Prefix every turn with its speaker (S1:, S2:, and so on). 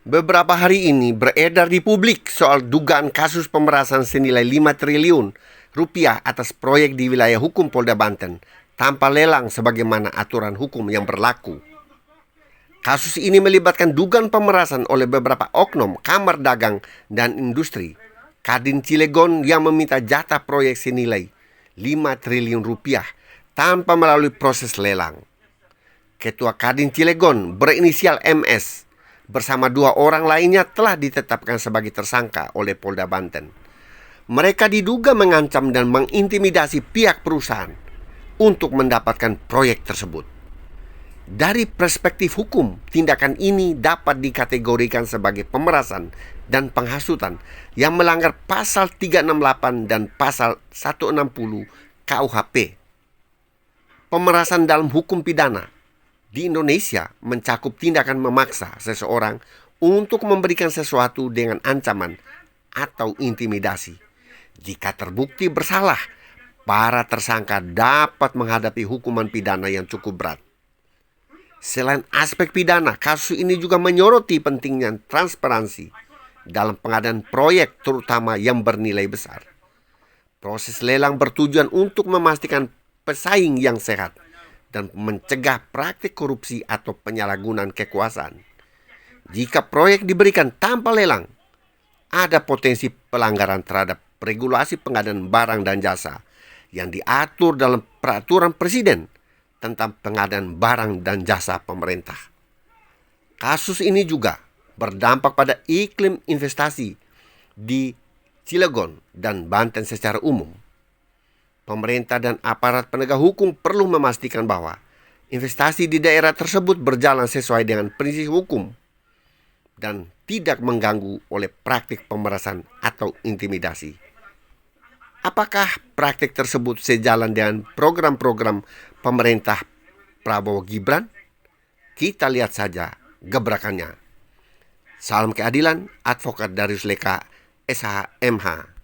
S1: Beberapa hari ini beredar di publik soal dugaan kasus pemerasan senilai 5 triliun rupiah atas proyek di wilayah hukum Polda Banten tanpa lelang sebagaimana aturan hukum yang berlaku. Kasus ini melibatkan dugaan pemerasan oleh beberapa oknum Kamar Dagang dan Industri Kadin Cilegon yang meminta jatah proyek senilai 5 triliun rupiah tanpa melalui proses lelang. Ketua Kadin Cilegon berinisial MS bersama 2 orang lainnya telah ditetapkan sebagai tersangka oleh Polda Banten. Mereka diduga mengancam dan mengintimidasi pihak perusahaan untuk mendapatkan proyek tersebut. Dari perspektif hukum, tindakan ini dapat dikategorikan sebagai pemerasan dan penghasutan yang melanggar pasal 368 dan pasal 160 KUHP. Pemerasan dalam hukum pidana di Indonesia mencakup tindakan memaksa seseorang untuk memberikan sesuatu dengan ancaman atau intimidasi. Jika terbukti bersalah, para tersangka dapat menghadapi hukuman pidana yang cukup berat. Selain aspek pidana, kasus ini juga menyoroti pentingnya transparansi dalam pengadaan proyek terutama yang bernilai besar. Proses lelang bertujuan untuk memastikan pesaing yang sehat dan mencegah praktik korupsi atau penyalahgunaan kekuasaan. Jika proyek diberikan tanpa lelang, ada potensi pelanggaran terhadap regulasi pengadaan barang dan jasa yang diatur dalam peraturan presiden tentang pengadaan barang dan jasa pemerintah. Kasus ini juga berdampak pada iklim investasi di Cilegon dan Banten secara umum. Pemerintah dan aparat penegak hukum perlu memastikan bahwa investasi di daerah tersebut berjalan sesuai dengan prinsip hukum dan tidak mengganggu oleh praktik pemerasan atau intimidasi. Apakah praktik tersebut sejalan dengan program-program pemerintah Prabowo Gibran? Kita lihat saja gebrakannya. Salam keadilan, Advokat Darius Leka, SH, MH.